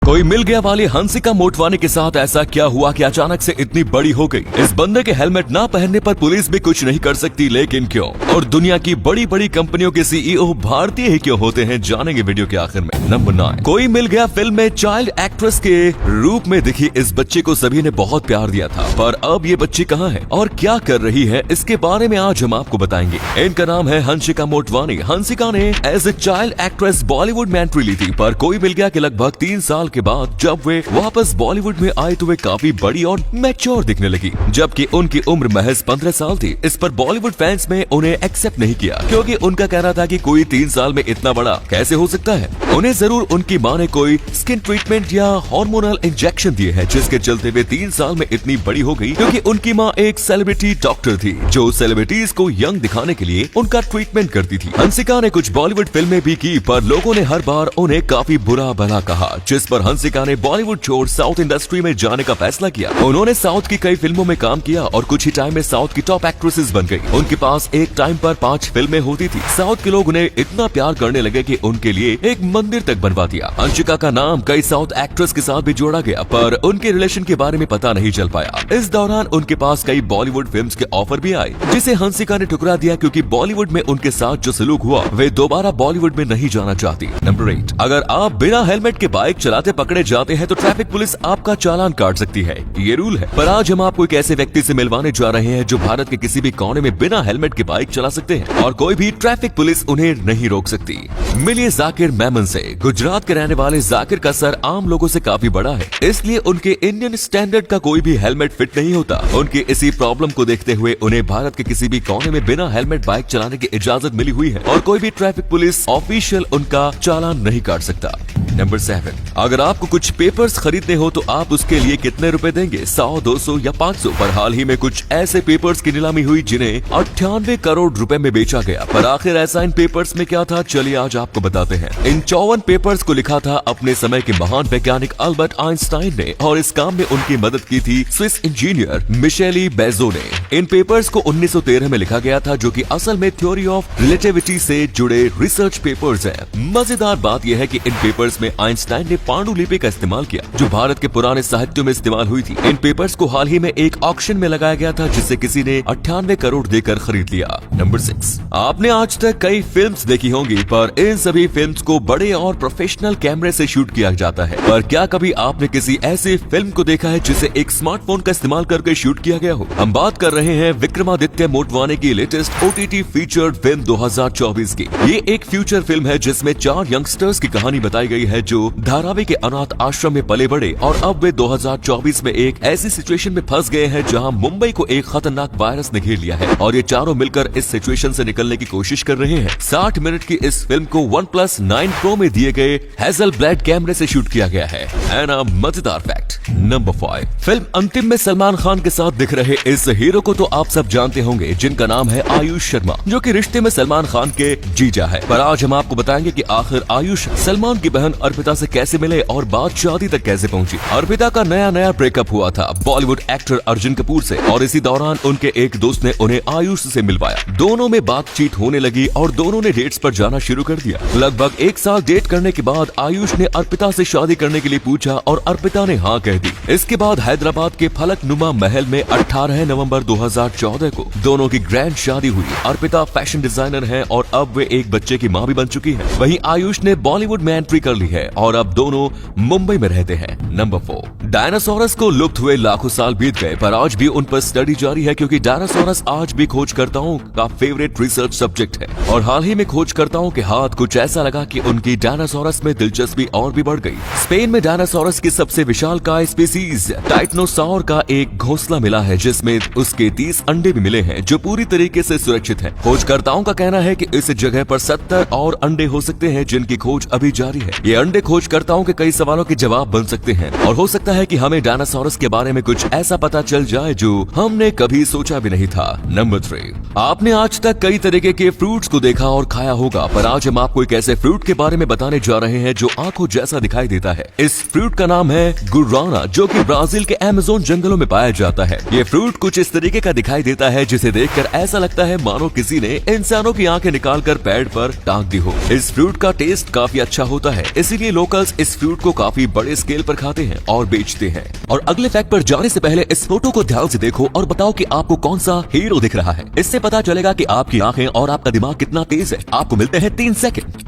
कोई मिल गया वाली हंसिका मोटवानी के साथ ऐसा क्या हुआ कि अचानक से इतनी बड़ी हो गई। इस बंदे के हेलमेट ना पहनने पर पुलिस भी कुछ नहीं कर सकती, लेकिन क्यों? और दुनिया की बड़ी बड़ी कंपनियों के सीईओ भारतीय ही क्यों होते हैं, जानेंगे वीडियो के आखिर में। नंबर 9, कोई मिल गया फिल्म में चाइल्ड एक्ट्रेस के रूप में दिखी इस बच्चे को सभी ने बहुत प्यार दिया था, पर अब ये बच्ची कहाँ है और क्या कर रही है, इसके बारे में आज हम आपको बताएंगे। इनका नाम है हंसिका मोटवानी। हंसिका ने as a child actress Bollywood में एंट्री ली थी, पर कोई मिल गया कि लगभग 3 साल के बाद जब वे वापस बॉलीवुड में आए तो वे काफी बड़ी और मैच्योर दिखने लगी, जबकि उनकी उम्र महज 15 साल थी। इस पर बॉलीवुड फैंस ने उन्हें एक्सेप्ट नहीं किया, क्योंकि उनका कहना था कि कोई 3 साल में इतना बड़ा कैसे हो सकता है। उन्हें जरूर उनकी माँ ने कोई स्किन ट्रीटमेंट या हार्मोनल इंजेक्शन दिए हैं, जिसके चलते वे 3 साल में इतनी बड़ी हो गई, क्योंकि उनकी माँ एक सेलिब्रिटी डॉक्टर थी जो सेलिब्रिटीज को यंग दिखाने के लिए उनका ट्रीटमेंट करती थी। हंसिका ने कुछ बॉलीवुड फिल्में भी की, पर लोगों ने हर बार उन्हें काफी बुरा भला कहा, जिस पर हंसिका ने बॉलीवुड छोड़ साउथ इंडस्ट्री में जाने का फैसला किया। उन्होंने साउथ की कई फिल्मों में काम किया और कुछ ही टाइम में साउथ की टॉप एक्ट्रेसेस बन गई। उनके पास एक टाइम पर 5 फिल्में होती थी। साउथ के लोग उन्हें इतना प्यार करने लगे कि उनके लिए एक मंदिर तक बनवा दिया। हंसिका का नाम कई साउथ एक्ट्रेस के साथ भी जोड़ा गया, पर उनके रिलेशन के बारे में पता नहीं चल पाया। इस दौरान उनके पास कई बॉलीवुड फिल्म्स के ऑफर भी आए, जिसे हंसिका ने ठुकरा दिया, क्योंकि बॉलीवुड में उनके साथ जो सलूक हुआ वे दोबारा बॉलीवुड में नहीं जाना चाहती। नंबर 8, अगर आप बिना हेलमेट के बाइक चलाते पकड़े जाते हैं तो ट्रैफिक पुलिस आपका चालान काट सकती है, ये रूल है। पर आज हम आपको एक ऐसे व्यक्ति से मिलवाने जा रहे हैं जो भारत के किसी भी कोने में बिना हेलमेट के बाइक चला सकते हैं और कोई भी ट्रैफिक पुलिस उन्हें नहीं रोक सकती। मिलिए जाकिर मेमन से। गुजरात के रहने वाले जाकिर का सर आम लोगों से काफी बड़ा है, इसलिए उनके इंडियन स्टैंडर्ड का कोई भी हेलमेट फिट नहीं होता। उनकी इसी प्रॉब्लम को देखते हुए उन्हें भारत के किसी भी कोने में बिना हेलमेट बाइक चलाने की इजाजत मिली हुई है और कोई भी ट्रैफिक पुलिस ऑफिशियल उनका चालान नहीं काट सकता। नंबर 7, अगर आपको कुछ पेपर्स खरीदने हो तो आप उसके लिए कितने रुपए देंगे, 100, 200 या 500? पर हाल ही में कुछ ऐसे पेपर्स की नीलामी हुई जिन्हें 98 करोड़ रुपए में बेचा गया। पर आखिर ऐसा इन पेपर्स में क्या था, चलिए आज आपको बताते हैं। इन 54 पेपर्स को लिखा था अपने समय के महान वैज्ञानिक अल्बर्ट आइंस्टाइन ने, और इस काम में उनकी मदद की थी स्विस इंजीनियर मिशेली बेजो ने। इन पेपर्स को 1913 में लिखा गया था, जो कि असल में थ्योरी ऑफ रिलेटिविटी से जुड़े रिसर्च पेपर्स हैं। मजेदार बात यह है कि इन पेपर्स में आइंस्टाइन ने पांडुलिपि का इस्तेमाल किया, जो भारत के पुराने साहित्य में इस्तेमाल हुई थी। इन पेपर्स को हाल ही में एक ऑक्शन में लगाया गया था, जिसे किसी ने 98 करोड़ देकर खरीद लिया। नंबर 6, आपने आज तक कई फिल्म्स देखी होंगी, पर इन सभी फिल्म्स को बड़े और प्रोफेशनल कैमरे से शूट किया जाता है। पर क्या कभी आपने किसी ऐसी फिल्म को देखा है जिसे एक स्मार्टफोन का इस्तेमाल करके शूट किया गया हो? हम बात कर रहे हैं विक्रमादित्य मोटवानी की लेटेस्ट OTT फीचर्ड फिल्म 2024 की। ये एक फ्यूचर फिल्म है जिसमें 4 यंगस्टर्स की कहानी बताई गई है जो धारावी के अनाथ आश्रम में पले बड़े, और अब वे 2024 में एक ऐसी सिचुएशन में फंस गए हैं जहां मुंबई को एक खतरनाक वायरस ने घेर लिया है, और ये चारों मिलकर इस सिचुएशन से निकलने की कोशिश कर रहे हैं। 60 मिनट की इस फिल्म को OnePlus 9 Pro में दिए गए हैजलब्लैड कैमरे से शूट किया गया है। एंड अ मजेदार फैक्ट। नंबर 5, फिल्म अंतिम में सलमान खान के साथ दिख रहे इस हीरो को तो आप सब जानते होंगे, जिनका नाम है आयुष शर्मा, जो कि रिश्ते में सलमान खान के जीजा है। पर आज हम आपको बताएंगे कि आखिर आयुष सलमान की बहन अर्पिता से कैसे मिले और बात शादी तक कैसे पहुंची। अर्पिता का नया ब्रेकअप हुआ था बॉलीवुड एक्टर अर्जुन कपूर से, और इसी दौरान उनके एक दोस्त ने उन्हें आयुष से मिलवाया। दोनों में बातचीत होने लगी और दोनों ने डेट्स पर जाना शुरू कर दिया। लगभग 1 साल डेट करने के बाद आयुष ने अर्पिता से शादी करने के लिए पूछा और अर्पिता ने हाँ कह दी। इसके बाद हैदराबाद के फलकनुमा महल में 18 नवंबर 2014 को दोनों की ग्रैंड शादी हुई। अर्पिता फैशन डिजाइनर हैं और अब वे एक बच्चे की मां भी बन चुकी हैं। वहीं आयुष ने बॉलीवुड में एंट्री कर ली है और अब दोनों मुंबई में रहते हैं। नंबर 4, डायनासोरस को लुप्त हुए लाखों साल बीत गए, पर आज भी उन पर स्टडी जारी है, क्योंकि डायनासोरस आज भी खोजकर्ताओं का फेवरेट रिसर्च सब्जेक्ट है। और हाल ही में खोजकर्ताओं के हाथ कुछ ऐसा लगा कि उनकी डायनासोरस में दिलचस्पी और भी बढ़ गई। स्पेन में डायनासोरस की सबसे विशालकाय स्पीसीज टाइटनोसॉर का एक घोंसला मिला है, जिसमें उसके 30 अंडे भी मिले हैं, जो पूरी तरीके से सुरक्षित हैं। खोजकर्ताओं का कहना है कि इस जगह पर 70 और अंडे हो सकते हैं, जिनकी खोज अभी जारी है। ये अंडे खोजकर्ताओं के कई सवालों के जवाब बन सकते हैं, और हो सकता है कि हमें डायनासोरस के बारे में कुछ ऐसा पता चल जाए जो हमने कभी सोचा भी नहीं था। नंबर 3, आपने आज तक कई तरीके के फ्रूट्स को देखा और खाया होगा, पर आज हम आपको एक ऐसे फ्रूट के बारे में बताने जा रहे हैं जो आंखों जैसा दिखाई देता है। इस फ्रूट का नाम है गुर्रान marijuana, जो कि ब्राजील के अमेज़न जंगलों में पाया जाता है। ये फ्रूट कुछ इस तरीके का दिखाई देता है जिसे देखकर ऐसा लगता है मानो किसी ने इंसानों की आंखें निकालकर पेड़ पर टांग दी हो। इस फ्रूट का टेस्ट काफी अच्छा होता है, इसीलिए लोकल्स इस फ्रूट को काफी बड़े स्केल पर खाते हैं और बेचते हैं। और अगले फैक्ट पर जाने से पहले इस फोटो को ध्यान से देखो और बताओ कि आपको कौन सा हीरो दिख रहा है। इससे पता चलेगा कि आपकी आंखें और आपका दिमाग कितना तेज है। आपको मिलते हैं 3 सेकंड।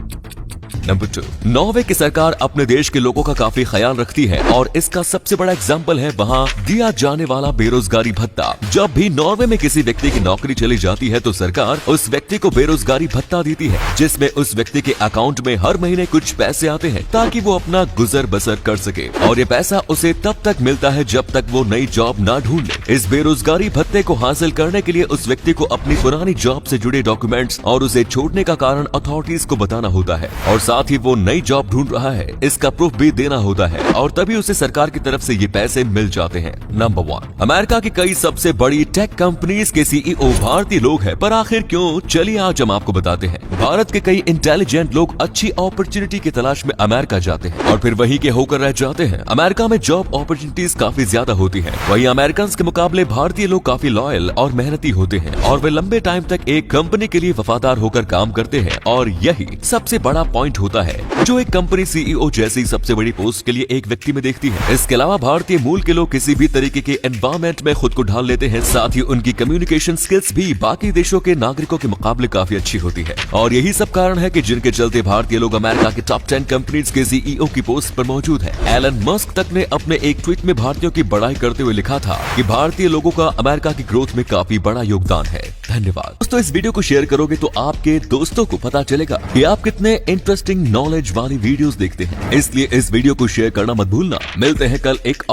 नंबर 2, नॉर्वे की सरकार अपने देश के लोगों का काफी ख्याल रखती है और इसका सबसे बड़ा एग्जाम्पल है वहाँ दिया जाने वाला बेरोजगारी भत्ता। जब भी नॉर्वे में किसी व्यक्ति की नौकरी चली जाती है तो सरकार उस व्यक्ति को बेरोजगारी भत्ता देती है, जिसमें उस व्यक्ति के अकाउंट में हर महीने कुछ पैसे आते हैं ताकि वो अपना गुजर बसर कर सके। और ये पैसा उसे तब तक मिलता है जब तक वो नई जॉब ना ढूंढ ले। इस बेरोजगारी भत्ते को हासिल करने के लिए उस व्यक्ति को अपनी पुरानी जॉब से जुड़े डॉक्यूमेंट्स और उसे छोड़ने का कारण अथॉरिटीज को बताना होता है और साथ ही वो नई जॉब ढूंढ रहा है इसका प्रूफ भी देना होता है और तभी उसे सरकार की तरफ से ये पैसे मिल जाते हैं। नंबर 1, अमेरिका की कई सबसे बड़ी टेक कंपनीज के सीईओ भारतीय लोग हैं, पर आखिर क्यों? चलिए आज हम आपको बताते हैं। भारत के कई इंटेलिजेंट लोग अच्छी अपॉर्चुनिटी की तलाश में अमेरिका जाते हैं और फिर वहीं के होकर रह जाते हैं। अमेरिका में जॉब अपॉर्चुनिटीज काफी ज्यादा होती है, वहीं अमेरिकन के मुकाबले भारतीय लोग काफी लॉयल और मेहनती होते हैं और वे लंबे टाइम तक एक कंपनी के लिए वफादार होकर काम करते हैं और यही सबसे बड़ा पॉइंट होता है जो एक कंपनी सीईओ जैसी सबसे बड़ी पोस्ट के लिए एक व्यक्ति में देखती है। इसके अलावा भारतीय मूल के लोग किसी भी तरीके के एनवायरमेंट में खुद को ढाल लेते हैं, साथ ही उनकी कम्युनिकेशन स्किल्स भी बाकी देशों के नागरिकों के मुकाबले काफी अच्छी होती है और यही सब कारण है कि जिनके चलते भारतीय लोग अमेरिका के टॉप 10 कंपनीज के सीईओ की पोस्ट पर मौजूद है। एलन मस्क तक ने अपने एक ट्वीट में भारतीयों की बड़ाई करते हुए लिखा था कि भारतीय लोगों का अमेरिका की ग्रोथ में काफी बड़ा योगदान है। धन्यवाद दोस्तों, इस वीडियो को शेयर करोगे तो आपके दोस्तों को पता चलेगा कि आप कितने इंटरेस्टिंग नॉलेज वाली वीडियोस देखते हैं, इसलिए इस वीडियो को शेयर करना मत भूलना। मिलते हैं कल एक